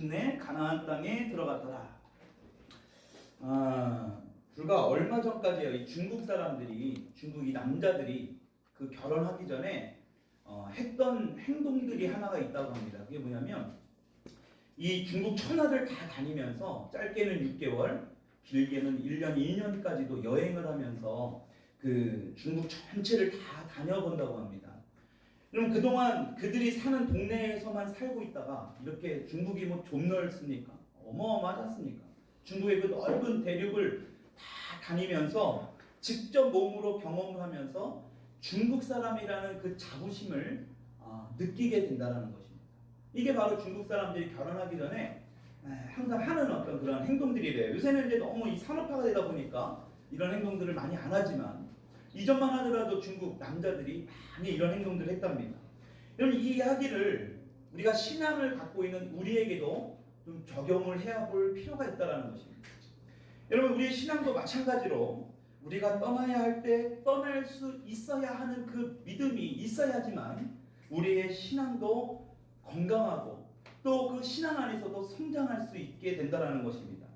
내 가나안 땅에 들어갔더라. 불과 얼마 전까지요, 이 중국 사람들이, 중국 이 남자들이 그 결혼하기 전에 했던 행동들이 하나가 있다고 합니다. 그게 뭐냐면 이 중국 천하들 다 다니면서 짧게는 6개월, 길게는 1년, 2년까지도 여행을 하면서 그 중국 전체를 다 다녀본다고 합니다. 그럼 그동안 그들이 사는 동네에서만 살고 있다가 이렇게 중국이 뭐 좀 넓습니까? 어마어마하지 않습니까? 중국의 그 넓은 대륙을 다 다니면서 직접 몸으로 경험을 하면서 중국 사람이라는 그 자부심을 느끼게 된다는 것입니다. 이게 바로 중국 사람들이 결혼하기 전에 항상 하는 어떤 그런 행동들이래요. 요새는 이제 너무 이 산업화가 되다 보니까 이런 행동들을 많이 안 하지만 이전만 하더라도 중국 남자들이 많이 이런 행동들을 했답니다. 여러분, 이 이야기를 우리가 신앙을 갖고 있는 우리에게도 좀 적용을 해야 볼 필요가 있다는 것입니다. 여러분, 우리의 신앙도 마찬가지로 우리가 떠나야 할 때 떠날 수 있어야 하는 그 믿음이 있어야지만 우리의 신앙도 건강하고 또 그 신앙 안에서도 성장할 수 있게 된다는 것입니다.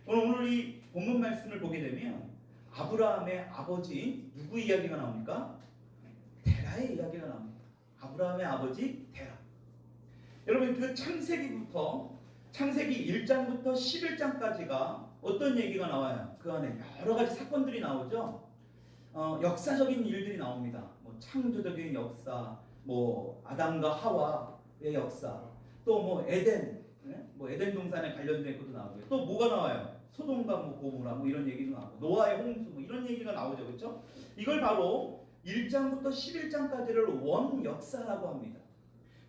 오늘 이 본문 말씀을 보게 되면 아브라함의 아버지 누구 이야기가 나옵니까? 데라의 이야기가 나옵니다. 아브라함의 아버지 데라. 여러분, 그 창세기 1장부터 11장까지가 어떤 얘기가 나와요? 그 안에 여러 가지 사건들이 나오죠. 역사적인 일들이 나옵니다. 뭐 창조적인 역사, 뭐 아담과 하와의 역사, 또 뭐 에덴, 뭐 에덴 동산에 관련된 것도 나오고요. 또 뭐가 나와요? 소돔과 뭐 고모라 뭐 이런 얘기도 나오고 노아의 홍수 뭐 이런 얘기가 나오죠. 그렇죠? 이걸 바로 1장부터 11장까지를 원 역사라고 합니다.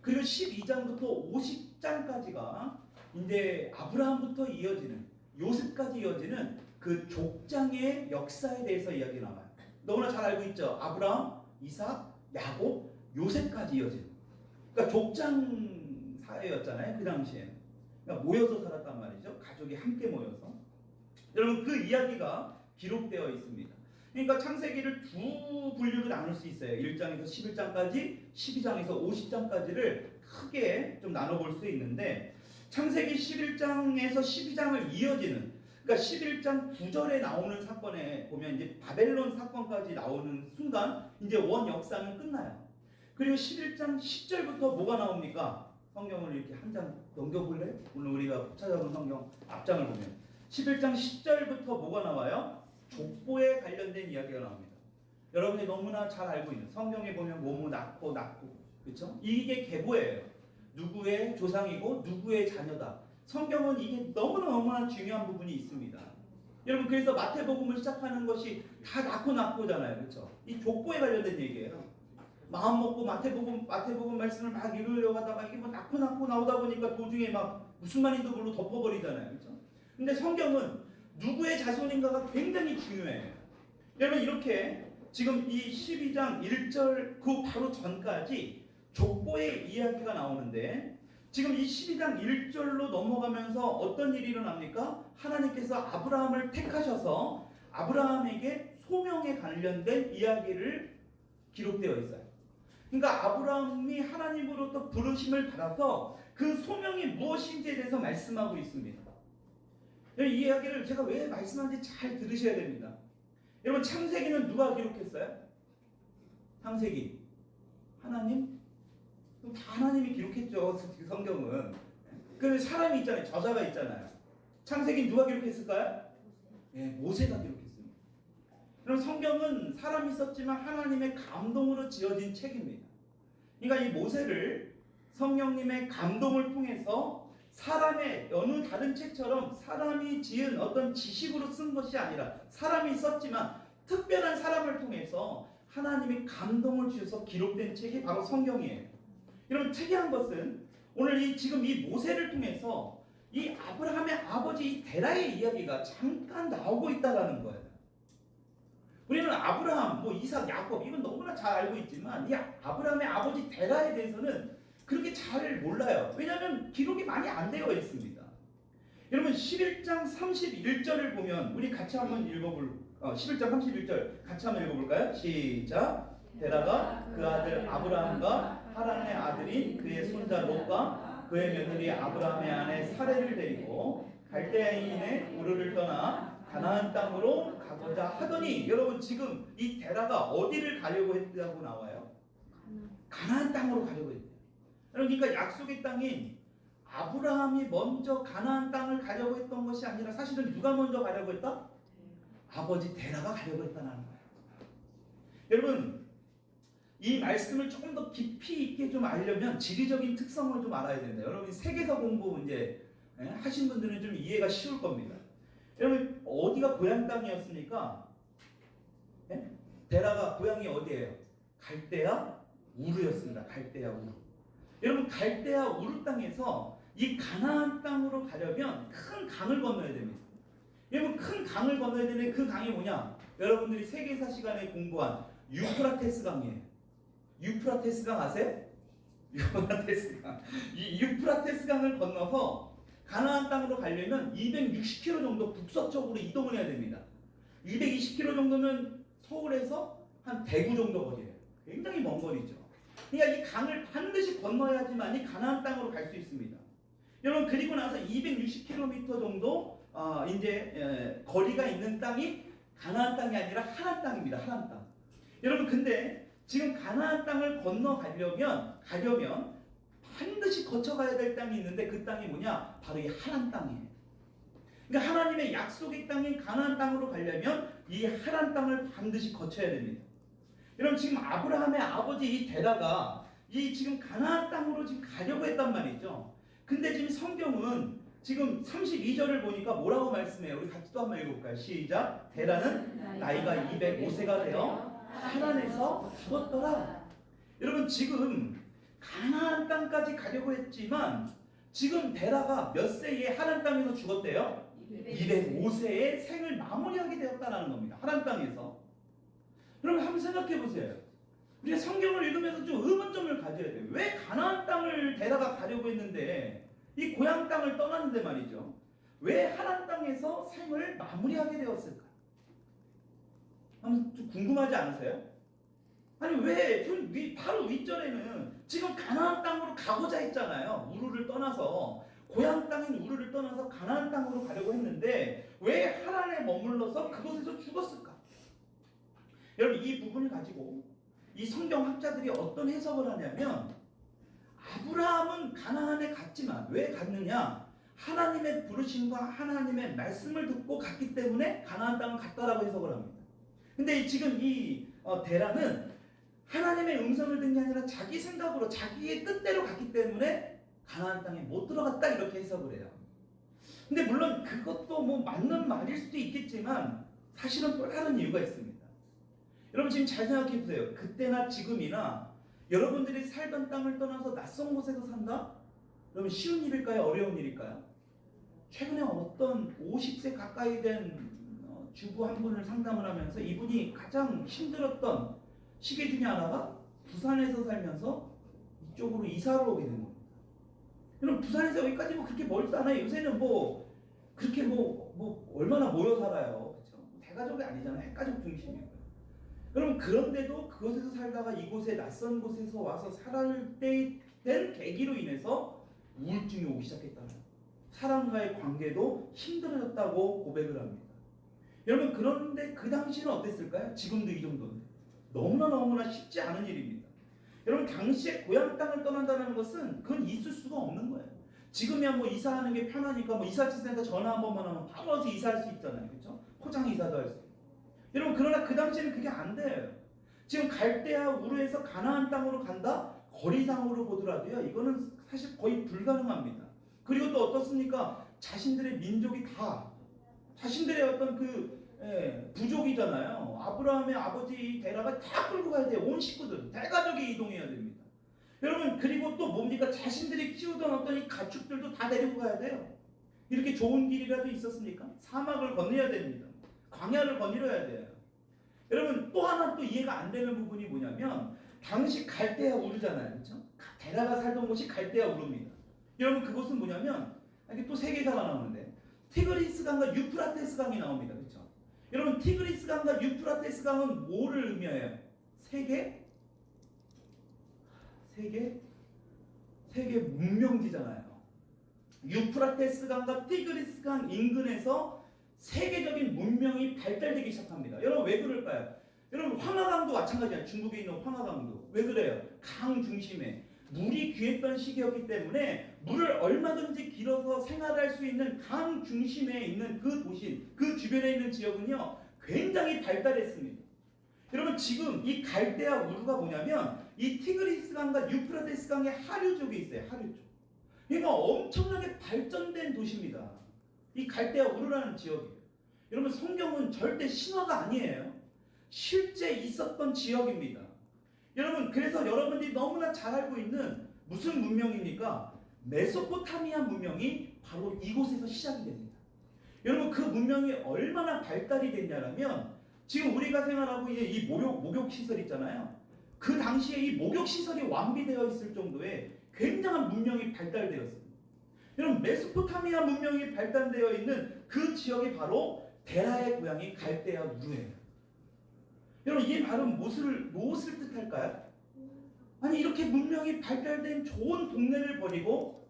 그리고 12장부터 50장까지가 이제 아브라함부터 이어지는 요셉까지 이어지는 그 족장의 역사에 대해서 이야기가 나와요. 너무나 잘 알고 있죠. 아브라함, 이삭, 야곱, 요셉까지 이어지는. 그러니까 족장 사회였잖아요. 그 당시에. 그러니까 모여서 살았단 말이죠. 가족이 함께 모여서. 여러분, 그 이야기가 기록되어 있습니다. 그러니까 창세기를 두 분류로 나눌 수 있어요. 1장에서 11장까지, 12장에서 50장까지를 크게 좀 나눠볼 수 있는데, 창세기 11장에서 12장을 이어지는, 그러니까 11장 9절에 나오는 사건에 보면 이제 바벨론 사건까지 나오는 순간 이제 원 역사는 끝나요. 그리고 11장 10절부터 뭐가 나옵니까? 성경을 이렇게 한 장 넘겨볼래요? 오늘 우리가 찾아본 성경 앞장을 보면 11장 10절부터 뭐가 나와요? 족보에 관련된 이야기가 나옵니다. 여러분이 너무나 잘 알고 있는 성경에 보면 뭐뭐 낳고 그렇죠? 이게 계보예요. 누구의 조상이고 누구의 자녀다. 성경은 이게 너무나 중요한 부분이 있습니다. 여러분, 그래서 마태복음을 시작하는 것이 다 낳고잖아요. 그렇죠? 이 족보에 관련된 얘기예요. 마음 먹고 마태복음 말씀을 막 읽으려고 하다가 이게 뭐 낳고 나오다 보니까 도중에 막 무슨 말인도 모르고 덮어버리잖아요. 그렇죠? 근데 성경은 누구의 자손인가가 굉장히 중요해요. 여러분, 이렇게 지금 이 12장 1절 그 바로 전까지 족보의 이야기가 나오는데 지금 이 12장 1절로 넘어가면서 어떤 일이 일어납니까? 하나님께서 아브라함을 택하셔서 아브라함에게 소명에 관련된 이야기를 기록되어 있어요. 그러니까 아브라함이 하나님으로부터 부르심을 받아서 그 소명이 무엇인지에 대해서 말씀하고 있습니다. 이 이야기를 제가 왜 말씀하는지 잘 들으셔야 됩니다. 여러분, 창세기는 누가 기록했어요? 창세기 하나님? 다 하나님이 기록했죠. 성경은. 그 사람이 있잖아요. 저자가 있잖아요. 창세기 누가 기록했을까요? 네, 모세가 기록했습니다. 그럼 성경은 사람이 썼지만 하나님의 감동으로 지어진 책입니다. 그러니까 이 모세를 성령님의 감동을 통해서 사람의 어느 다른 책처럼 사람이 지은 어떤 지식으로 쓴 것이 아니라 사람이 썼지만 특별한 사람을 통해서 하나님이 감동을 주셔서 기록된 책이 바로 성경이에요. 여러분, 특이한 것은 오늘 지금 이 모세를 통해서 이 아브라함의 아버지 이 데라의 이야기가 잠깐 나오고 있다는 거예요. 우리는 아브라함, 뭐 이삭, 야곱 이건 너무나 잘 알고 있지만 이 아브라함의 아버지 데라에 대해서는 그렇게 잘 몰라요. 왜냐하면 기록이 많이 안 되어 있습니다. 여러분, 11장 31절을 보면 우리 같이 한번 11장 31절 같이 한번 읽어볼까요? 시작. 데라가 그 아들 아브라함과 하란의 아들인 그의 손자 롯과 그의 며느리 아브라함의 아내 사레를 데리고 갈대아인의 우르를 떠나 가나안 땅으로 가고자 하더니, 여러분 지금 이 데라가 어디를 가려고 했다고 나와요? 가나안 땅으로 가려고 했대요. 그러니까 약속의 땅인 아브라함이 먼저 가나안 땅을 가려고 했던 것이 아니라 사실은 누가 먼저 가려고 했다? 아버지 데라가 가려고 했다는 거예요. 여러분 이 말씀을 조금 더 깊이 있게 좀 알려면 지리적인 특성을 좀 알아야 된다. 여러분 세계사 공부 이제 하신 분들은 좀 이해가 쉬울 겁니다. 여러분 어디가 고향 땅이었습니까? 데라가 고향이 어디예요? 갈대아 우르였습니다. 갈대아 우르. 여러분 갈대아 우르 땅에서 이 가나안 땅으로 가려면 큰 강을 건너야 됩니다. 여러분 큰 강을 건너야 되는데 그 강이 뭐냐? 여러분들이 세계사 시간에 공부한 유프라테스 강이에요. 유프라테스 강 아세요? 유프라테스 강. 이 유프라테스 강을 건너서 가나안 땅으로 가려면 260km 정도 북서쪽으로 이동을 해야 됩니다. 220km 정도면 서울에서 한 대구 정도 거리예요. 굉장히 먼 거리죠. 그러니까 이 강을 반드시 건너야지만 이 가나안 땅으로 갈 수 있습니다. 여러분 그리고 나서 260km 정도 이제 거리가 있는 땅이 가나안 땅이 아니라 하란 땅입니다. 하란 땅. 여러분 근데 지금 가나안 땅을 건너가려면 반드시 거쳐가야 될 땅이 있는데 그 땅이 뭐냐? 바로 이 하란 땅이에요. 그러니까 하나님의 약속의 땅인 가나안 땅으로 가려면 이 하란 땅을 반드시 거쳐야 됩니다. 여러분 지금 아브라함의 아버지 이 데라가 이 지금 가나안 땅으로 지금 가려고 했단 말이죠. 근데 지금 성경은 지금 32절을 보니까 뭐라고 말씀해요? 우리 같이 또 한번 읽어볼까요? 시작. 데라는 나이가 205세가 되어 하란에서 죽었더라. 여러분 지금 가나안 땅까지 가려고 했지만 지금 데라가 몇 세에 하란 땅에서 죽었대요? 205세에 생을 마무리하게 되었다는 겁니다. 하란 땅에서. 여러분 한번 생각해 보세요. 우리가 성경을 읽으면서 좀 의문점을 가져야 돼요. 왜 가나안 땅을 데라가 가려고 했는데 이 고향 땅을 떠났는데 말이죠. 왜 하란 땅에서 생을 마무리하게 되었을까? 한번 좀 궁금하지 않으세요? 아니 왜 바로 윗절에는 지금 가나안 땅으로 가고자 했잖아요. 우르를 떠나서 고향 땅인 우르를 떠나서 가나안 땅으로 가려고 했는데 왜 하란에 머물러서 그곳에서 죽었을까? 여러분 이 부분을 가지고 이 성경학자들이 어떤 해석을 하냐면 아브라함은 가나안에 갔지만 왜 갔느냐? 하나님의 부르심과 하나님의 말씀을 듣고 갔기 때문에 가나안 땅을 갔다라고 해석을 합니다. 근데 지금 이 데라는 하나님의 음성을 듣는 게 아니라 자기 생각으로 자기의 뜻대로 갔기 때문에 가나안 땅에 못 들어갔다 이렇게 해석을 해요. 근데 물론 그것도 뭐 맞는 말일 수도 있겠지만 사실은 또 다른 이유가 있습니다. 여러분 지금 잘 생각해 보세요. 그때나 지금이나 여러분들이 살던 땅을 떠나서 낯선 곳에서 산다? 그러면 쉬운 일일까요? 어려운 일일까요? 최근에 어떤 50세 가까이 된 주부 한 분을 상담을 하면서 이분이 가장 힘들었던 시기 중에 하나가 부산에서 살면서 이쪽으로 이사를 오게 된 겁니다. 그럼 부산에서 여기까지 뭐 그렇게 멀지도 않아요. 요새는 뭐 그렇게 뭐 얼마나 모여 살아요. 그렇죠? 대가족이 아니잖아요. 핵가족 중심이고요. 그럼 그런데도 그곳에서 살다가 이곳에 낯선 곳에서 와서 살아갈 때 된 계기로 인해서 우울증이 오기 시작했다는 거예요. 사람과의 관계도 힘들어졌다고 고백을 합니다. 여러분 그런데 그 당시는 어땠을까요? 지금도 이 정도인데 너무나 쉽지 않은 일입니다. 여러분 당시에 고향 땅을 떠난다는 것은 그건 있을 수가 없는 거예요. 지금이야 뭐 이사하는 게 편하니까 뭐 이사지센터 전화 한 번만 하면 바로 와서 이사할 수 있잖아요. 그렇죠? 포장 이사도 할 수 있고. 여러분 그러나 그 당시에는 그게 안 돼요. 지금 갈대아 우르에서 가나안 땅으로 간다? 거리상으로 보더라도요. 이거는 사실 거의 불가능합니다. 그리고 또 어떻습니까? 자신들의 민족이 다 자신들의 어떤 부족이잖아요. 아브라함의 아버지 데라가 다 끌고 가야 돼요. 온 식구들, 대가족이 이동해야 됩니다. 여러분 그리고 또 뭡니까? 자신들이 키우던 어떤 이 가축들도 다 데리고 가야 돼요. 이렇게 좋은 길이라도 있었습니까? 사막을 건너야 됩니다. 광야를 거닐어야 돼요. 여러분 또 하나 또 이해가 안 되는 부분이 뭐냐면 당시 갈대아 우르잖아요. 그렇죠? 데라가 살던 곳이 갈대아 우르입니다. 여러분 그곳은 뭐냐면 이게 또 세 개가 나오는데 티그리스 강과 유프라테스 강이 나옵니다. 그렇죠? 여러분 티그리스 강과 유프라테스 강은 뭐를 의미해요? 세계 세계 문명지잖아요. 유프라테스 강과 티그리스 강 인근에서 세계적인 문명이 발달되기 시작합니다. 여러분 왜 그럴까요? 여러분 황하강도 마찬가지야. 중국에 있는 황하강도 왜 그래요? 강 중심에 물이 귀했던 시기였기 때문에 물을 얼마든지 길어서 생활할 수 있는 강 중심에 있는 그 도시, 그 주변에 있는 지역은요 굉장히 발달했습니다. 여러분 지금 이 갈대아 우르가 뭐냐면 이 티그리스 강과 유프라테스 강의 하류 쪽에 있어요. 하류 쪽. 그러니까 엄청나게 발전된 도시입니다. 이 갈대아 우르라는 지역이에요. 여러분 성경은 절대 신화가 아니에요. 실제 있었던 지역입니다. 여러분 그래서 여러분들이 너무나 잘 알고 있는 무슨 문명입니까? 메소포타미아 문명이 바로 이곳에서 시작이 됩니다. 여러분 그 문명이 얼마나 발달이 됐냐면 지금 우리가 생활하고 있는 이 목욕 시설 있잖아요. 그 당시에 이 목욕 시설이 완비되어 있을 정도의 굉장한 문명이 발달되었습니다. 여러분 메소포타미아 문명이 발달되어 있는 그 지역이 바로 데라의 고향인 갈대아 우르예요. 여러분 이 말은 무엇을 뜻할까요? 아니 이렇게 문명이 발달된 좋은 동네를 버리고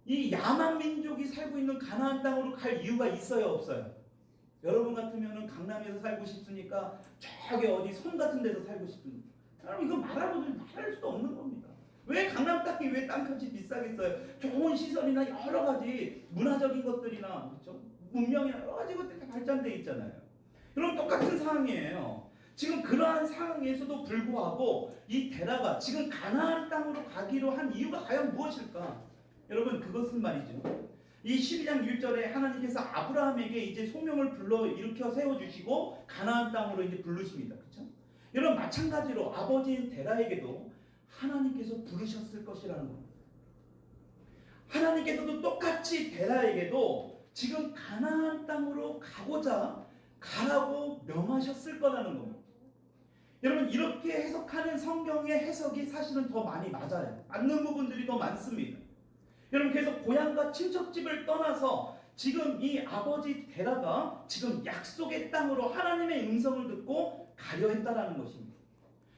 이 야만 민족이 살고 있는 가나안 땅으로 갈 이유가 있어요, 없어요? 여러분 같으면은 강남에서 살고 싶습니까? 저기 어디 섬 같은 데서 살고 싶습니까? 여러분 이거 말할 수도 없는 겁니다. 왜 강남 땅이 왜 땅값이 비싸겠어요? 좋은 시설이나 여러 가지 문화적인 것들이나 그렇죠? 문명이나 여러 가지 것들이 다 발전돼 있잖아요. 그럼 똑같은 상황이에요. 지금 그러한 상황에서도 불구하고 이 데라가 지금 가나안 땅으로 가기로 한 이유가 과연 무엇일까? 여러분 그것은 말이죠. 이 12장 1절에 하나님께서 아브라함에게 이제 소명을 불러 일으켜 세워주시고 가나안 땅으로 이제 부르십니다. 그렇죠? 여러분 마찬가지로 아버지인 데라에게도 하나님께서 부르셨을 것이라는 겁니다. 하나님께서도 똑같이 데라에게도 지금 가나안 땅으로 가라고 명하셨을 거라는 겁니다. 여러분 이렇게 해석하는 성경의 해석이 사실은 더 많이 맞아요. 맞는 부분들이 더 많습니다. 여러분 그래서 고향과 친척집을 떠나서 지금 이 아버지 데라가 지금 약속의 땅으로 하나님의 음성을 듣고 가려 했다라는 것입니다.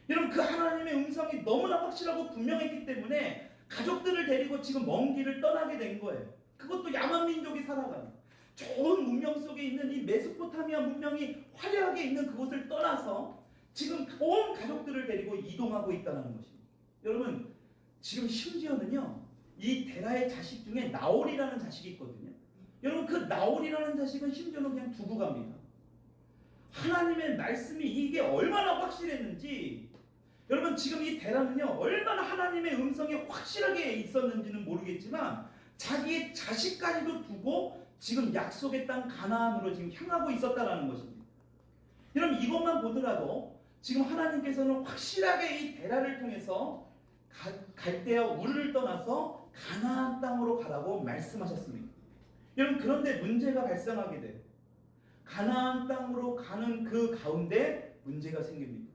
여러분 그 하나님의 음성이 너무나 확실하고 분명했기 때문에 가족들을 데리고 지금 먼 길을 떠나게 된 거예요. 그것도 야만 민족이 살아가는 좋은 문명 속에 있는 이 메소포타미아 문명이 화려하게 있는 그곳을 떠나서 지금 온 가족들을 데리고 이동하고 있다는 것입니다. 여러분 지금 심지어는요 이 데라의 자식 중에 나홀이라는 자식이 있거든요. 여러분 그 나홀이라는 자식은 심지어는 그냥 두고 갑니다. 하나님의 말씀이 이게 얼마나 확실했는지 여러분 지금 이 데라는요 얼마나 하나님의 음성이 확실하게 있었는지는 모르겠지만 자기의 자식까지도 두고 지금 약속의 땅 가나안으로 지금 향하고 있었다라는 것입니다. 여러분 이것만 보더라도 지금 하나님께서는 확실하게 이 데라를 통해서 갈대아 우르를 떠나서 가나안 땅으로 가라고 말씀하셨습니다. 여러분 그런데 문제가 발생하게 돼요. 가나안 땅으로 가는 그 가운데 문제가 생깁니다.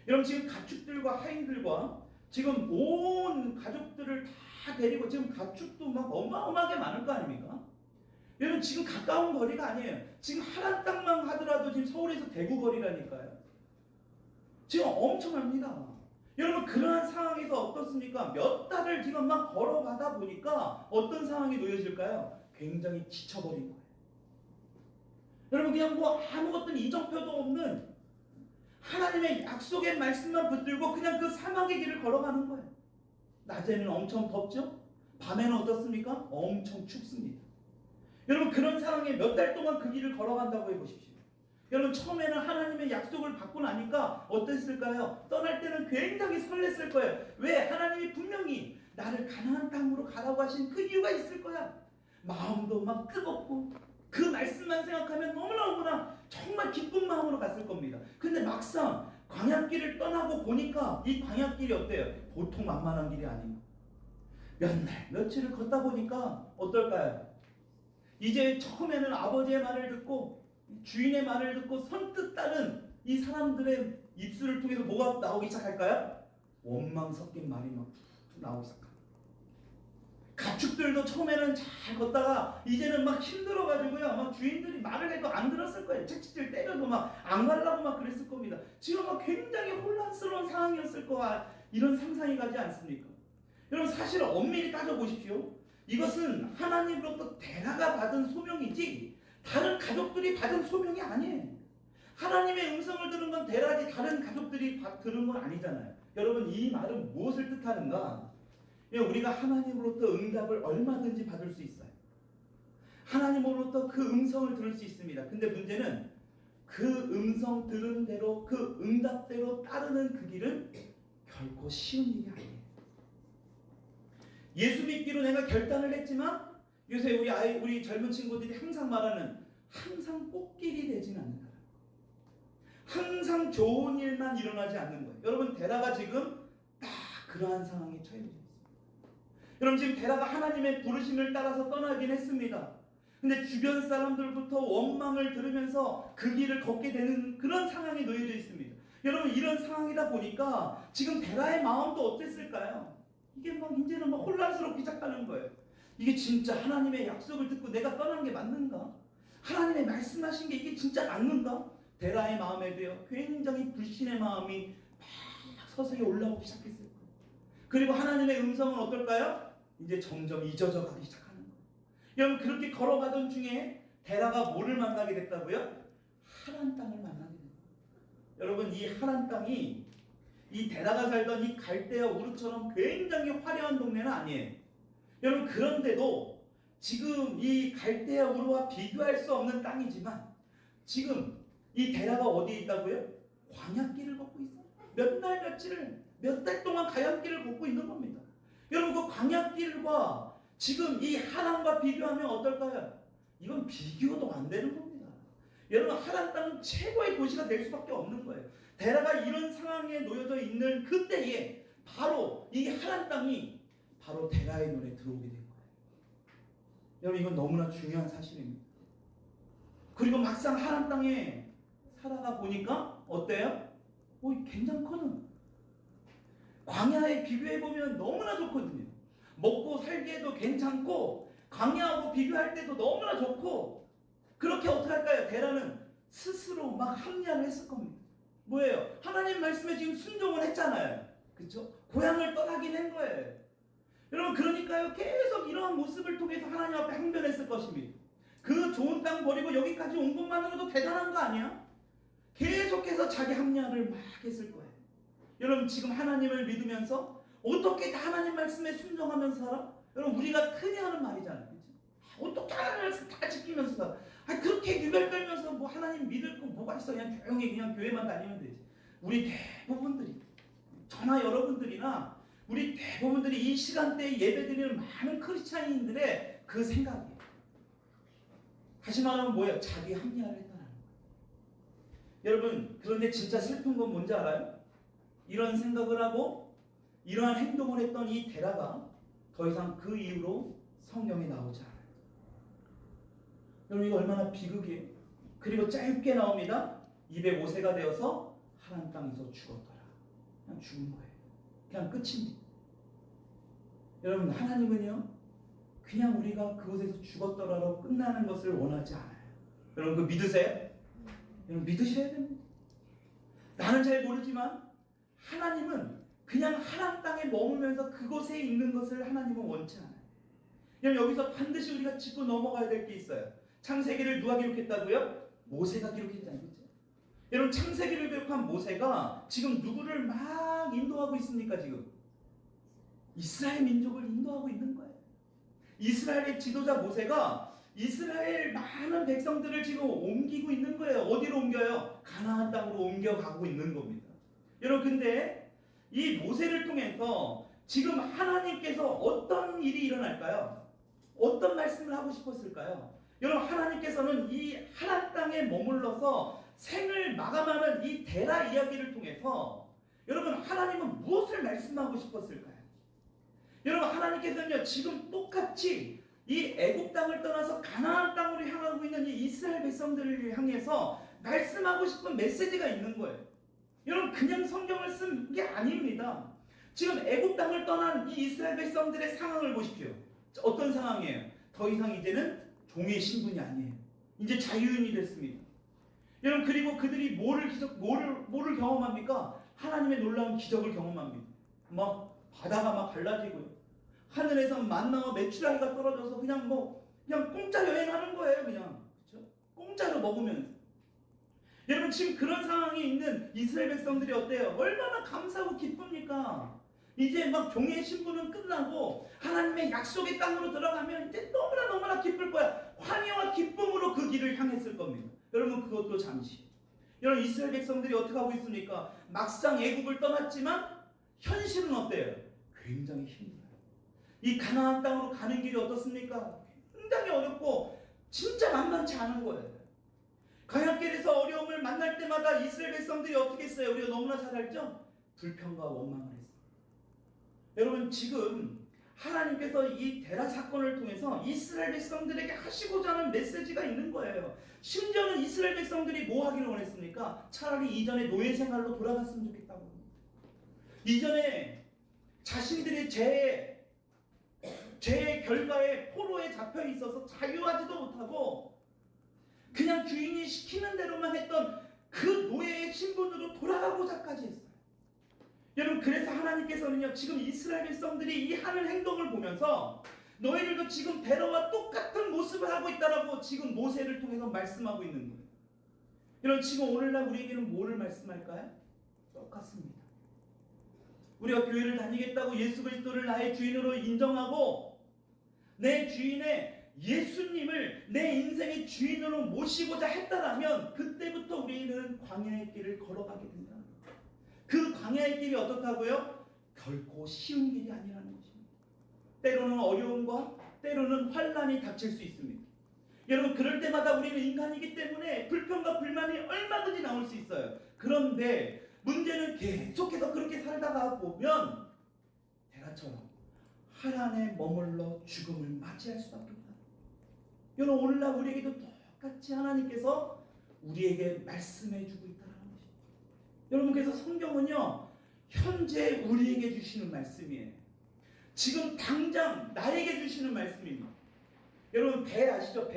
여러분 지금 가축들과 하인들과 지금 온 가족들을 다 데리고 지금 가축도 막 어마어마하게 많을 거 아닙니까? 여러분 지금 가까운 거리가 아니에요. 지금 하란 땅만 하더라도 지금 서울에서 대구 거리라니까요. 지금 엄청납니다. 여러분 그러한 상황에서 어떻습니까? 몇 달을 지금 막 걸어가다 보니까 어떤 상황이 놓여질까요? 굉장히 지쳐버린 거예요. 여러분 그냥 뭐 아무것도 이정표도 없는 하나님의 약속의 말씀만 붙들고 그냥 그 사막의 길을 걸어가는 거예요. 낮에는 엄청 덥죠? 밤에는 어떻습니까? 엄청 춥습니다. 여러분 그런 상황에 몇 달 동안 그 길을 걸어간다고 해보십시오. 여러분 처음에는 하나님의 약속을 받고 나니까 어땠을까요? 떠날 때는 굉장히 설렜을 거예요. 왜? 하나님이 분명히 나를 가나안 땅으로 가라고 하신 그 이유가 있을 거야. 마음도 막 뜨겁고 그 말씀만 생각하면 너무나 정말 기쁜 마음으로 갔을 겁니다. 근데 막상 광야길을 떠나고 보니까 이 광야길이 어때요? 보통 만만한 길이 아닌 몇 날 며칠을 걷다 보니까 어떨까요? 이제 처음에는 아버지의 말을 듣고 주인의 말을 듣고 선뜻 따른 이 사람들의 입술을 통해서 뭐가 나오기 시작할까요? 원망 섞인 말이 막 나오기 시작합니다. 가축들도 처음에는 잘 걷다가 이제는 막 힘들어가지고요. 막 주인들이 말을 해도 안 들었을 거예요. 채찍질 때려도 막 안 가려고 막 그랬을 겁니다. 지금 막 굉장히 혼란스러운 상황이었을 거야. 이런 상상이 가지 않습니까? 여러분 사실 엄밀히 따져보십시오. 이것은 하나님으로부터 데라가 받은 소명이지 다른 가족들이 받은 소명이 아니에요. 하나님의 음성을 들은 건 데라지 다른 가족들이 들은 건 아니잖아요. 여러분 이 말은 무엇을 뜻하는가? 우리가 하나님으로부터 응답을 얼마든지 받을 수 있어요. 하나님으로부터 그 음성을 들을 수 있습니다. 근데 문제는 그 음성 들은 대로 그 응답대로 따르는 그 길은 결코 쉬운 일이 아니에요. 예수 믿기로 내가 결단을 했지만 요새 우리 젊은 친구들이 항상 말하는 항상 꽃길이 되진 않는다. 항상 좋은 일만 일어나지 않는 거예요. 여러분 데라가 지금 딱 그러한 상황에 처해 있습니다. 여러분 지금 데라가 하나님의 부르심을 따라서 떠나긴 했습니다. 근데 주변 사람들부터 원망을 들으면서 그 길을 걷게 되는 그런 상황에 놓여져 있습니다. 여러분 이런 상황이다 보니까 지금 데라의 마음도 어땠을까요? 이게 막 이제는 막 혼란스럽기 시작하는 거예요. 이게 진짜 하나님의 약속을 듣고 내가 떠난 게 맞는가? 하나님의 말씀하신 게 이게 진짜 맞는가? 데라의 마음에도요 굉장히 불신의 마음이 막 서서히 올라오기 시작했을 거예요. 그리고 하나님의 음성은 어떨까요? 이제 점점 잊어져 가기 시작하는 거예요. 여러분 그렇게 걸어가던 중에 데라가 뭐를 만나게 됐다고요? 하란 땅을 만나게 됐어요. 여러분 이 하란 땅이 이 데라가 살던 이 갈대아 우르처럼 굉장히 화려한 동네는 아니에요. 여러분 그런데도 지금 이 갈대아 우르와 비교할 수 없는 땅이지만 지금 이 데라가 어디에 있다고요? 광야길을 걷고 있어요. 몇 달 동안 광야길을 걷고 있는 겁니다. 여러분 그 광야길과 지금 이 하란과 비교하면 어떨까요? 이건 비교도 안 되는 겁니다. 여러분 하란 땅은 최고의 도시가 될 수밖에 없는 거예요. 데라가 이런 상황에 놓여져 있는 그때에 바로 이 하란 땅이 바로 데라의 눈에 들어오게 된 거예요. 여러분 이건 너무나 중요한 사실입니다. 그리고 막상 하란 땅에 살아가 보니까 어때요? 괜찮거든. 광야에 비교해보면 너무나 좋거든요. 먹고 살기에도 괜찮고 광야하고 비교할 때도 너무나 좋고 그렇게 어떻게 할까요? 데라는 스스로 막 합리화를 했을 겁니다. 뭐예요? 하나님 말씀에 지금 순종을 했잖아요. 그렇죠? 고향을 떠나긴 한 거예요. 여러분 그러니까요 계속 이러한 모습을 통해서 하나님 앞에 항변했을 것입니다. 그 좋은 땅 버리고 여기까지 온 것만으로도 대단한 거 아니야? 계속해서 자기 합리화를 막 했을 거예요. 여러분 지금 하나님을 믿으면서 어떻게 다 하나님 말씀에 순종하면서 살아? 여러분 우리가 흔히 하는 말이잖아요. 그렇죠? 어떻게 하나님 말씀 다 지키면서 살아? 그렇게 유별 떨면서 뭐 하나님 믿을 거 뭐가 있어? 그냥 조용히 그냥 교회만 다니면 되지. 우리 대부분들이 저나 여러분들이나 우리 대부분들이 이 시간대에 예배드리는 많은 크리스찬인들의 그 생각이에요. 다시 말하면 뭐예요? 자기 합리화를 했다는 거예요. 여러분 그런데 진짜 슬픈 건 뭔지 알아요? 이런 생각을 하고 이러한 행동을 했던 이 데라가 더 이상 그 이후로 성경에 나오지 않아요. 여러분 이거 얼마나 비극이에요. 그리고 짧게 나옵니다. 205세가 되어서 하란 땅에서 죽었더라. 그냥 죽은 거예요. 그냥 끝입니다. 여러분 하나님은요 그냥 우리가 그곳에서 죽었더라로 끝나는 것을 원하지 않아요. 여러분 그거 믿으세요? 여러분 믿으셔야 됩니다. 나는 잘 모르지만 하나님은 그냥 하란 땅에 머물면서 그곳에 있는 것을 하나님은 원치 않아요. 여러분 여기서 반드시 우리가 짚고 넘어가야 될 게 있어요. 창세기를 누가 기록했다고요? 모세가 기록했잖아요. 그렇죠? 여러분 창세기를 기록한 모세가 지금 누구를 막 인도하고 있습니까? 지금 이스라엘 민족을 인도하고 있는 거예요. 이스라엘의 지도자 모세가 이스라엘 많은 백성들을 지금 옮기고 있는 거예요. 어디로 옮겨요? 가나안 땅으로 옮겨가고 있는 겁니다. 여러분 근데 이 모세를 통해서 지금 하나님께서 어떤 일이 일어날까요? 어떤 말씀을 하고 싶었을까요? 여러분 하나님께서는 이 하란 땅에 머물러서 생을 마감하는 이 데라 이야기를 통해서 여러분 하나님은 무엇을 말씀하고 싶었을까요? 여러분 하나님께서는요 지금 똑같이 이 애굽 땅을 떠나서 가나안 땅으로 향하고 있는 이 이스라엘 백성들을 향해서 말씀하고 싶은 메시지가 있는 거예요. 여러분 그냥 성경을 쓴 게 아닙니다. 지금 애굽 땅을 떠난 이 이스라엘 백성들의 상황을 보십시오. 어떤 상황이에요? 더 이상 이제는 종의 신분이 아니에요. 이제 자유인이 됐습니다. 여러분 그리고 그들이 뭐를 경험합니까? 하나님의 놀라운 기적을 경험합니다. 막 바다가 막 갈라지고요. 하늘에서 만나와 메추라기가 떨어져서 그냥 그냥 공짜 여행하는 거예요. 그냥 그렇죠? 공짜로 먹으면서. 여러분 지금 그런 상황에 있는 이스라엘 백성들이 어때요? 얼마나 감사하고 기쁩니까? 이제 막 종의 신분은 끝나고 하나님의 약속의 땅으로 들어가면 이제 너무나 기쁠 거야. 환희와 기쁨으로 그 길을 향했을 겁니다. 여러분 그것도 잠시. 여러분 이스라엘 백성들이 어떻게 하고 있습니까? 막상 애국을 떠났지만 현실은 어때요? 굉장히 힘들어요. 이 가나안 땅으로 가는 길이 어떻습니까? 굉장히 어렵고 진짜 만만치 않은 거예요. 광야길에서 어려움을 만날 때마다 이스라엘 백성들이 어떻게 했어요? 우리가 너무나 잘 알죠? 불평과 원망을 했어요. 여러분 지금 하나님께서 이 데라 사건을 통해서 이스라엘 백성들에게 하시고자 하는 메시지가 있는 거예요. 심지어는 이스라엘 백성들이 뭐 하기를 원했습니까? 차라리 이전의 노예 생활로 돌아갔으면 좋겠다고 합니다. 이전에 자신들의 죄의 결과에 포로에 잡혀 있어서 자유하지도 못하고 그냥 주인이 시키는 대로만 했던 그 노예의 신분으로 돌아가고자까지 했어요. 여러분 그래서 하나님께서는요 지금 이스라엘 백성들이 이 하는 행동을 보면서 너희들도 지금 베라와 똑같은 모습을 하고 있다라고 지금 모세를 통해서 말씀하고 있는 거예요. 여러분 지금 오늘날 우리에게는 뭐를 말씀할까요? 똑같습니다. 우리가 교회를 다니겠다고 예수 그리스도를 나의 주인으로 인정하고 내 주인의 예수님을 내 인생의 주인으로 모시고자 했다라면 그때부터 우리는 광야의 길을 걸어가게 된다. 그 광야의 길이 어떻다고요? 결코 쉬운 길이 아니라는 것입니다. 때로는 어려움과 때로는 환난이 닥칠 수 있습니다. 여러분 그럴 때마다 우리는 인간이기 때문에 불평과 불만이 얼마든지 나올 수 있어요. 그런데 문제는 계속해서 그렇게 살다가 보면 데라처럼 할 안에 머물러 죽음을 맞이할 수밖에 없다. 여러분 오늘날 우리에게도 똑같이 하나님께서 우리에게 말씀해주고 있다는 것입니다. 여러분 그래서 성경은요 현재 우리에게 주시는 말씀이에요. 지금 당장 나에게 주시는 말씀입니다. 여러분 배 아시죠?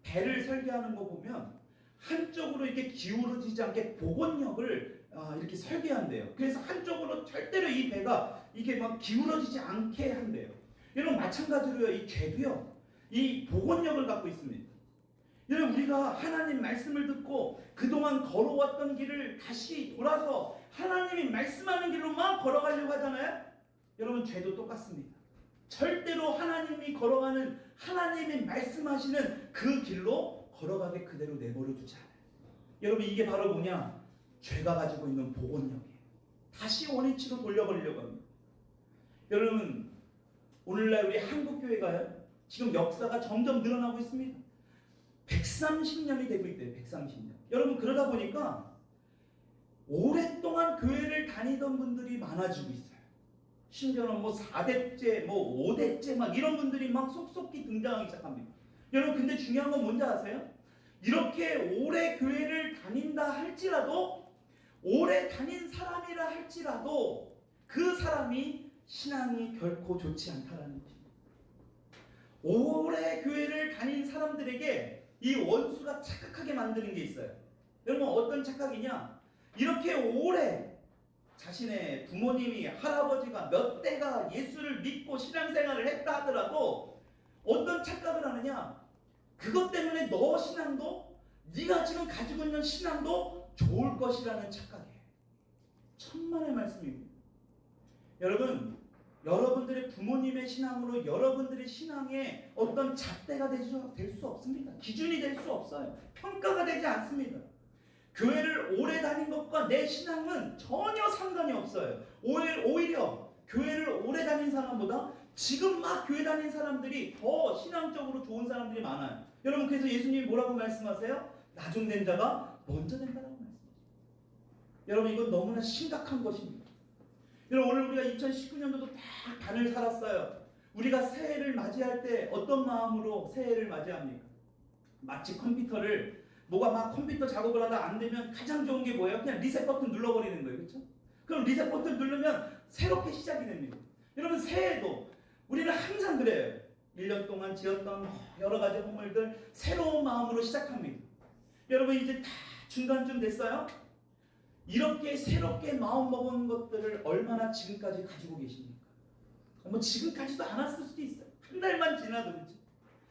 배를 설계하는 거 보면 한쪽으로 이렇게 기울어지지 않게 복원력을 이렇게 설계한대요. 그래서 한쪽으로 절대로 이 배가 이게 막 기울어지지 않게 한대요. 여러분 마찬가지로요 이 죄도요 이 복원력을 갖고 있습니다. 여러분 우리가 하나님 말씀을 듣고 그동안 걸어왔던 길을 다시 돌아서 하나님이 말씀하는 길로만 걸어가려고 하잖아요. 여러분 죄도 똑같습니다. 절대로 하나님이 걸어가는 하나님이 말씀하시는 그 길로 걸어가게 그대로 내버려 두지 않아요. 여러분 이게 바로 뭐냐? 죄가 가지고 있는 복원력이에요. 다시 원위치로 돌려버리려고 합니다. 여러분 오늘날 우리 한국교회가요 지금 역사가 점점 늘어나고 있습니다. 130년이 되고 있대요. 130년. 여러분 그러다 보니까 오랫동안 교회를 다니던 분들이 많아지고 있어요. 심지어는 4대째, 5대째 막 이런 분들이 막 속속히 등장하기 시작합니다. 여러분 근데 중요한 건 뭔지 아세요? 이렇게 오래 교회를 다닌다 할지라도 오래 다닌 사람이라 할지라도 그 사람이 신앙이 결코 좋지 않다라는 것입니다. 오래 교회를 다닌 사람들에게 이 원수가 착각하게 만드는 게 있어요. 여러분 어떤 착각이냐? 이렇게 오래 자신의 부모님이 할아버지가 몇 대가 예수를 믿고 신앙생활을 했다 하더라도 어떤 착각을 하느냐? 그것 때문에 너 신앙도 네가 지금 가지고 있는 신앙도 좋을 것이라는 착각이에요. 천만의 말씀입니다. 여러분 여러분들의 부모님의 신앙으로 여러분들의 신앙에 어떤 잣대가 될 수 없습니다. 기준이 될 수 없어요. 평가가 되지 않습니다. 교회를 오래 다닌 것과 내 신앙은 전혀 상관이 없어요. 오히려 교회를 오래 다닌 사람보다 지금 막 교회 다닌 사람들이 더 신앙적으로 좋은 사람들이 많아요. 여러분 그래서 예수님이 뭐라고 말씀하세요? 나중된 자가 먼저 된다라고 말씀하세요. 여러분 이건 너무나 심각한 것입니다. 여러분 오늘 우리가 2019년도도 딱 반을 살았어요. 우리가 새해를 맞이할 때 어떤 마음으로 새해를 맞이합니까? 마치 컴퓨터를 컴퓨터 작업을 하다 안 되면 가장 좋은 게 뭐예요? 그냥 리셋 버튼 눌러버리는 거예요. 그렇죠? 그럼 리셋 버튼 누르면 새롭게 시작이 됩니다. 여러분 새해도 우리는 항상 그래요. 1년 동안 지었던 여러 가지 허물들 새로운 마음으로 시작합니다. 여러분 이제 다 중간쯤 됐어요? 이렇게 새롭게 마음먹은 것들을 얼마나 지금까지 가지고 계십니까? 뭐 지금까지도 안 왔을 수도 있어요. 한 달만 지나도, 그렇죠?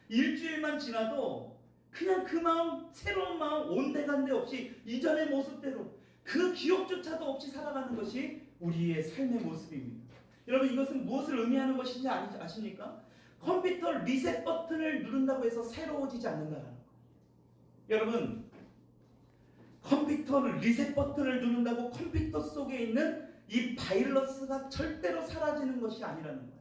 일주일만 지나도 그냥 그 마음, 새로운 마음, 온데간데 없이 이전의 모습대로 그 기억조차도 없이 살아가는 것이 우리의 삶의 모습입니다. 여러분, 이것은 무엇을 의미하는 것인지 아십니까? 컴퓨터 리셋 버튼을 누른다고 해서 새로워지지 않는다는 거예요. 여러분, 컴퓨터 리셋 버튼을 누른다고 컴퓨터 속에 있는 이 바이러스가 절대로 사라지는 것이 아니라는 거예요.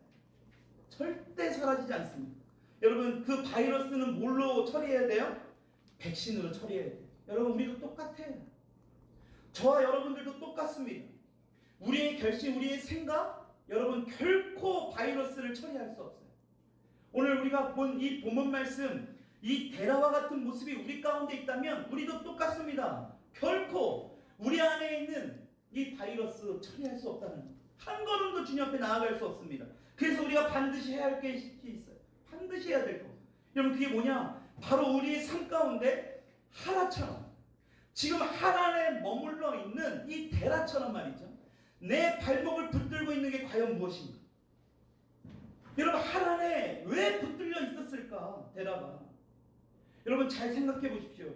절대 사라지지 않습니다. 여러분, 그 바이러스는 뭘로 처리해야 돼요? 백신으로 처리해야 돼요. 여러분, 우리도 똑같아요. 저와 여러분들도 똑같습니다. 우리의 결심, 우리의 생각, 여러분 결코 바이러스를 처리할 수 없어요. 오늘 우리가 본 이 본문 말씀, 이 데라와 같은 모습이 우리 가운데 있다면 우리도 똑같습니다. 결코 우리 안에 있는 이 바이러스 처리할 수 없다는 것. 한 걸음도 주님 앞에 나아갈 수 없습니다. 그래서 우리가 반드시 해야 할 게 있어요. 반드시 해야 될 거. 여러분, 그게 뭐냐? 바로 우리의 삶 가운데 하라처럼, 지금 하란에 머물러 있는 이 데라처럼 말이죠. 내 발목을 붙들고 있는 게 과연 무엇인가? 여러분, 하란에 왜 붙들려 있었을까? 데라가. 여러분, 잘 생각해 보십시오.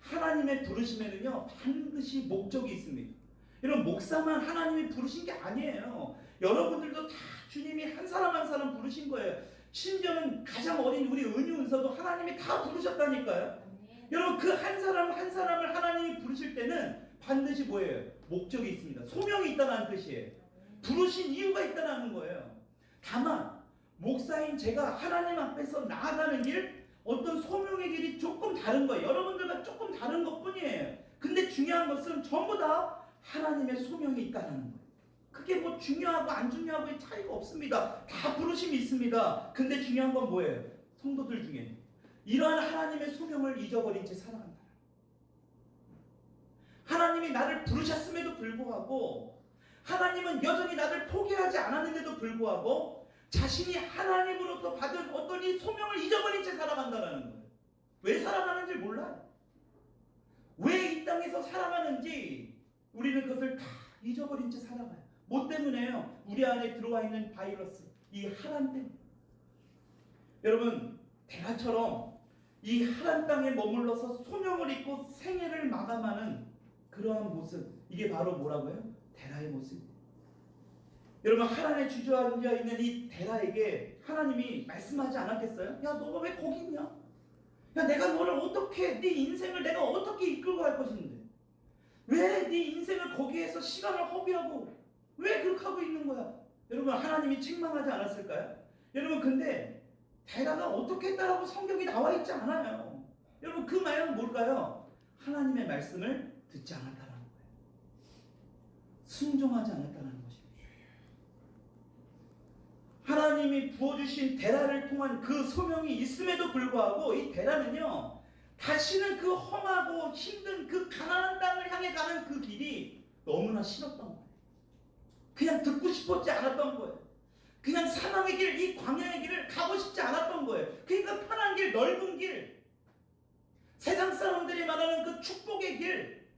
하나님의 부르심에는요, 반드시 목적이 있습니다. 여러분, 목사만 하나님이 부르신 게 아니에요. 여러분들도 다 주님이 한 사람 한 사람 부르신 거예요. 심지어는 가장 어린 우리 은유 은서도 하나님이 다 부르셨다니까요. 여러분, 그 한 사람 한 사람을 하나님이 부르실 때는 반드시 뭐예요? 목적이 있습니다. 소명이 있다는 뜻이에요. 부르신 이유가 있다는 거예요. 다만 목사인 제가 하나님 앞에서 나아가는 길, 어떤 소명의 길이 조금 다른 거예요. 여러분들과 조금 다른 것뿐이에요. 근데 중요한 것은 전부 다 하나님의 소명이 있다는 거예요. 그게 뭐 중요하고 안 중요하고의 차이가 없습니다. 다 부르심이 있습니다. 근데 중요한 건 뭐예요? 성도들 중에 이러한 하나님의 소명을 잊어버린 채 살아간다. 하나님이 나를 부르셨음에도 불구하고, 하나님은 여전히 나를 포기하지 않았는데도 불구하고 자신이 하나님으로부터 받은 어떤 이 소명을 잊어버린 채 살아간다는 거예요. 왜 살아가는지 몰라요. 왜 이 땅에서 살아가는지 우리는 그것을 다 잊어버린 채 살아가요. 뭐 때문에요? 우리 안에 들어와 있는 바이러스, 이 하란 때문에. 여러분, 데라처럼 이 하란 땅에 머물러서 소명을 잊고 생애를 마감하는 그러한 모습, 이게 바로 뭐라고요? 데라의 모습. 여러분, 하란에 주저앉아 있는 이 데라에게 하나님이 말씀하지 않았겠어요? 야, 너가 왜 거기 있냐? 야, 내가 너를 어떻게, 네 인생을 내가 어떻게 이끌고 갈 것인데 왜 네 인생을 거기에서 시간을 허비하고 왜 그렇게 하고 있는 거야? 여러분, 하나님이 책망하지 않았을까요? 여러분, 근데 데라가 어떻게 했다라고 성경이 나와 있지 않아요. 여러분, 그 말은 뭘까요? 하나님의 말씀을 듣지 않았다는 거예요. 순종하지 않았다는 것입니다. 하나님이 부어주신 데라를 통한 그 소명이 있음에도 불구하고 이 데라는요, 다시는 그 험하고 힘든 그 가나안 땅을 향해 가는 그 길이 너무나 싫었던 거예요. 그냥 듣고 싶었지 않았던 거예요. 그냥 사망의 길, 이 광야의 길을 가고 싶지 않았던 거예요. 그러니까 편한 길, 넓은 길, 세상 사람들이 말하는 그 축복의 길,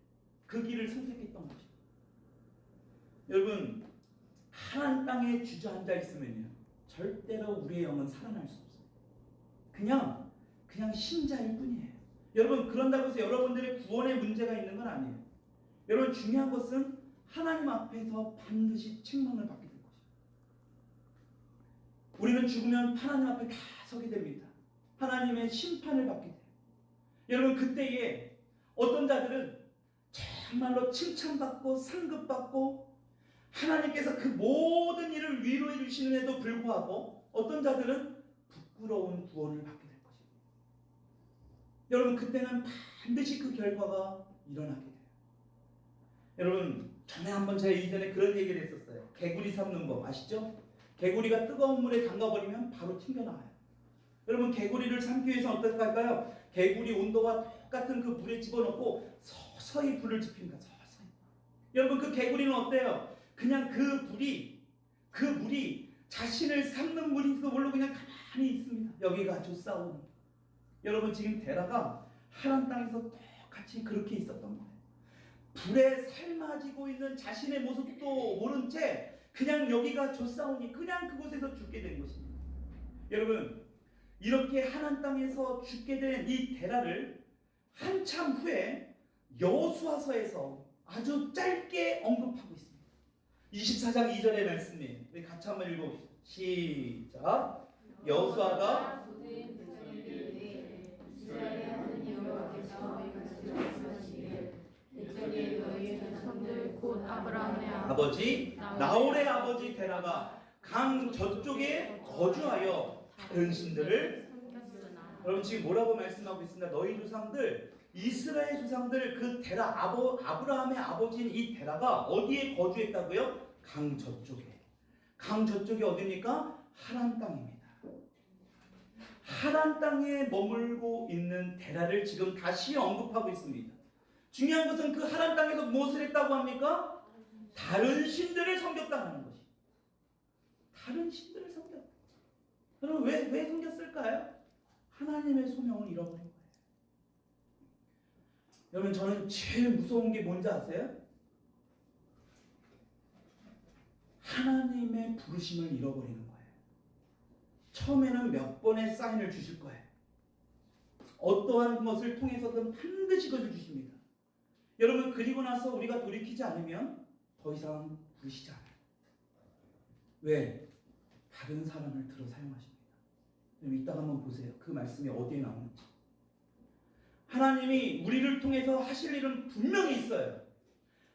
그 길을 선택했던 거죠. 여러분, 하나님 땅에 주저앉아 있으면요, 절대로 우리의 영은 살아날 수 없어요. 그냥 신자일 뿐이에요. 여러분, 그런다고 해서 여러분들의 구원의 문제가 있는 건 아니에요. 여러분, 중요한 것은 하나님 앞에서 반드시 책망을 받게 될 것입니다. 우리는 죽으면 하나님 앞에 다 서게 됩니다. 하나님의 심판을 받게 돼요. 여러분, 그때에 어떤 자들은 정말로 칭찬받고 상급받고 하나님께서 그 모든 일을 위로해 주시는데도 불구하고 어떤 자들은 부끄러운 구원을 받게 될 것입니다. 여러분, 그때는 반드시 그 결과가 일어나게 돼요. 여러분, 전에 한번 제가 이전에 그런 얘기를 했었어요. 개구리 삶는 법 아시죠? 개구리가 뜨거운 물에 담가버리면 바로 튕겨나와요. 여러분, 개구리를 삶기 위해서는 어떻게 할까요? 개구리 온도와 똑같은 그 물에 집어넣고 서서히 불을 지핍니다. 서서히. 여러분, 그 개구리는 어때요? 그냥 그 물이 자신을 삶는 물인지도 모르고 그냥 가만히 있습니다. 여기가 좋사오니. 여러분, 지금 데라가 하란 땅에서 똑같이 그렇게 있었던 거예요. 불에 삶아지고 있는 자신의 모습도 모른 채 그냥 여기가 좋사오니 그냥 그곳에서 죽게 된 것입니다. 여러분, 이렇게 하나님 땅에서 죽게 된 이 데라를 한참 후에 여호수아서에서 아주 짧게 언급하고 있습니다. 24장 2절의 말씀이에요. 우리 같이 한번 읽어봅시다. 시작. 여호수아가 곧 아브라함의 아버지 나홀의 아버지 데라가 강 저쪽에 거주하여 다른 신들을 섬겼으나 여러분 지금 뭐라고 말씀하고 있습니다. 너희 조상들 이스라엘 조상들 그 데라 아브라함의 아버지인 이 데라가 어디에 거주했다고요? 강 저쪽에. 강 저쪽이 어디입니까? 하란 땅입니다. 하란 땅에 머물고 있는 데라를 지금 다시 언급하고 있습니다. 중요한 것은 그 하란 땅에서 무엇을 했다고 합니까? 다른 신들을 섬겼다는 것이. 다른 신들을 섬겼다. 여러분 왜 섬겼을까요? 하나님의 소명을 잃어버린 거예요. 여러분 저는 제일 무서운 게 뭔지 아세요? 하나님의 부르심을 잃어버리는 거예요. 처음에는 몇 번의 사인을 주실 거예요. 어떠한 것을 통해서든 반드시 그것을 주십니다. 여러분 그리고 나서 우리가 돌이키지 않으면 더 이상 부르시지 않아요. 왜? 다른 사람을 들어 사용하십니다. 이따가 한번 보세요. 그 말씀이 어디에 나오는지. 하나님이 우리를 통해서 하실 일은 분명히 있어요.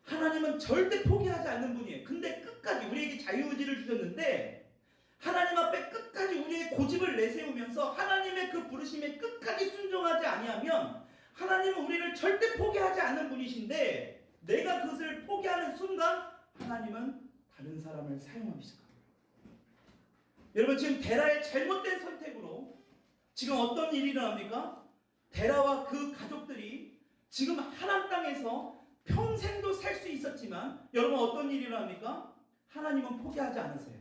하나님은 절대 포기하지 않는 분이에요. 근데 끝까지 우리에게 자유의지를 주셨는데 하나님 앞에 끝까지 우리의 고집을 내세우면서 하나님의 그 부르심에 끝까지 순종하지 아니하면 하나님은 우리를 절대 포기하지 않는 분이신데 내가 그것을 포기하는 순간 하나님은 다른 사람을 사용하기 시작합니다. 여러분 지금 데라의 잘못된 선택으로 지금 어떤 일이 일어납니까? 데라와 그 가족들이 지금 하란 땅에서 평생도 살 수 있었지만 여러분 어떤 일이 일어납니까? 하나님은 포기하지 않으세요.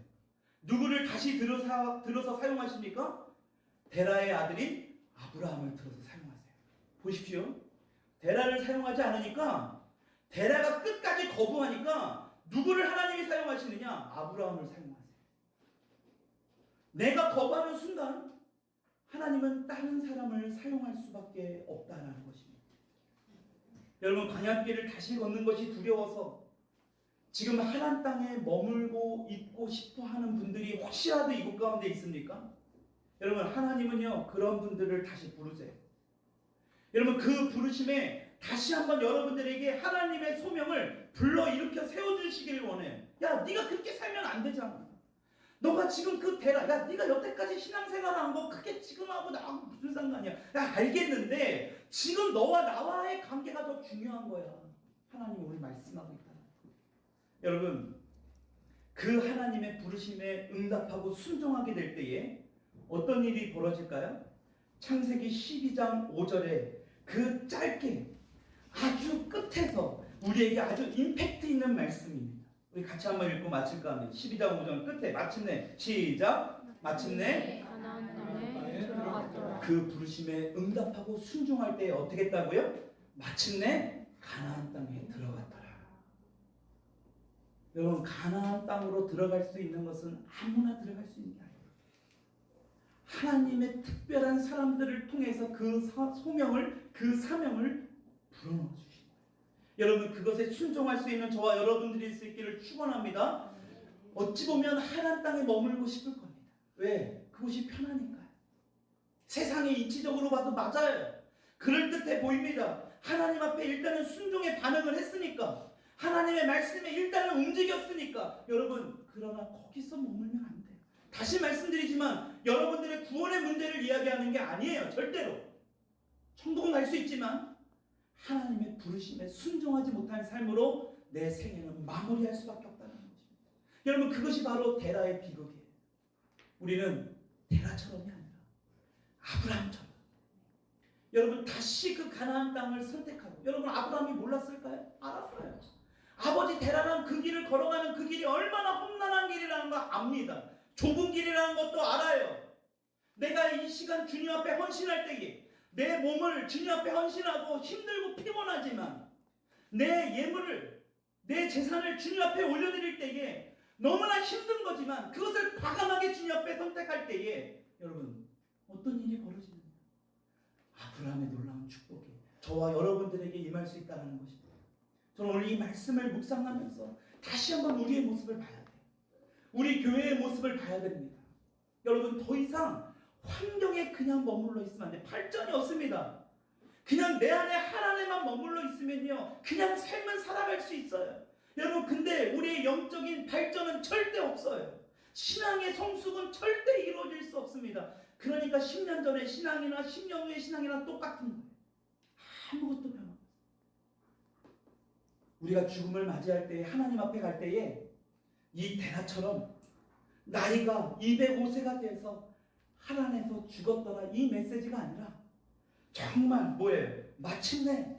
누구를 다시 들어서 사용하십니까? 데라의 아들인 아브라함을 들어서 사용하세요. 보십시오. 데라를 사용하지 않으니까 데라가 끝까지 거부하니까 누구를 하나님이 사용하시느냐? 아브라함을 사용하세요. 내가 거부하는 순간 하나님은 다른 사람을 사용할 수밖에 없다는 것입니다. 여러분 광야길을 다시 걷는 것이 두려워서 지금 하란 땅에 머물고 있고 싶어하는 분들이 혹시라도 이곳 가운데 있습니까? 여러분 하나님은요 그런 분들을 다시 부르세요. 여러분 그 부르심에 다시 한번 여러분들에게 하나님의 소명을 불러일으켜 세워주시기를 원해요. 야 네가 그렇게 살면 안 되잖아. 너가 지금 그 데라, 야 네가 여태까지 신앙생활한 거 그게 지금하고 나하고 무슨 상관이야. 야 알겠는데 지금 너와 나와의 관계가 더 중요한 거야. 하나님이 오늘 말씀하고 있다. 여러분 그 하나님의 부르심에 응답하고 순종하게 될 때에 어떤 일이 벌어질까요? 창세기 12장 5절에 그 짧게 아주 끝에서 우리에게 아주 임팩트 있는 말씀입니다. 우리 같이 한번 읽고 마칠까 합니다. 12장 5절 끝에 마침내 시작. 마침내 가나안 땅에 들어갔더라. 그 부르심에 응답하고 순종할 때 어떻게 했다고요? 마침내 가나안 땅에 들어갔더라. 여러분 가나안 땅으로 들어갈 수 있는 것은 아무나 들어갈 수 있는 게 아니에요. 하나님의 특별한 사람들을 통해서 그 소명을 그 사명을 불어넣어 주신 거예요. 여러분 그것에 순종할 수 있는 저와 여러분들이 있을 길을 축원합니다. 어찌 보면 하나님 땅에 머물고 싶을 겁니다. 왜? 그곳이 편하니까요. 세상에 이치적으로 봐도 맞아요. 그럴듯해 보입니다. 하나님 앞에 일단은 순종의 반응을 했으니까 하나님의 말씀에 일단은 움직였으니까 여러분 그러나 거기서 머물면 안 돼요. 다시 말씀드리지만 여러분들의 구원의 문제를 이야기하는 게 아니에요. 절대로. 천국은 갈 수 있지만 하나님의 부르심에 순종하지 못한 삶으로 내 생애는 마무리할 수밖에 없다는 것입니다. 여러분 그것이 바로 데라의 비극이에요. 우리는 데라처럼이 아니라 아브라함처럼 여러분 다시 그 가나안 땅을 선택하고 여러분 아브라함이 몰랐을까요? 알았어요. 아버지 데라는 그 길을 걸어가는 그 길이 얼마나 험난한 길이라는 거 압니다. 좁은 길이라는 것도 알아요. 내가 이 시간 주님 앞에 헌신할 때에 내 몸을 주님 앞에 헌신하고 힘들고 피곤하지만 내 예물을 내 재산을 주님 앞에 올려드릴 때에 너무나 힘든 거지만 그것을 과감하게 주님 앞에 선택할 때에 여러분 어떤 일이 벌어지느냐? 아브라함의 놀라운 축복이 저와 여러분들에게 임할 수 있다는 것입니다. 저는 오늘 이 말씀을 묵상하면서 다시 한번 우리의 모습을 봐야 돼요. 우리 교회의 모습을 봐야 됩니다. 여러분 더 이상 환경에 그냥 머물러 있으면 안 돼. 발전이 없습니다. 그냥 내 안에 하나님만 머물러 있으면요 그냥 삶은 살아갈 수 있어요. 여러분 근데 우리의 영적인 발전은 절대 없어요. 신앙의 성숙은 절대 이루어질 수 없습니다. 그러니까 10년 전의 신앙이나 10년 후의 신앙이나 똑같은 거예요. 아무것도 변함없어요. 우리가 죽음을 맞이할 때에 하나님 앞에 갈 때에 이 대나처럼 나이가 205세가 돼서 하나님에서 죽었더라 이 메시지가 아니라 정말 뭐예요? 마침내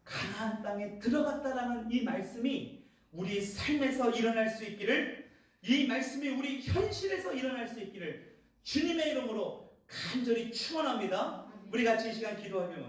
가나안 땅에 들어갔다라는 이 말씀이 우리 삶에서 일어날 수 있기를, 이 말씀이 우리 현실에서 일어날 수 있기를 주님의 이름으로 간절히 축원합니다. 우리 같이 이 시간 기도하면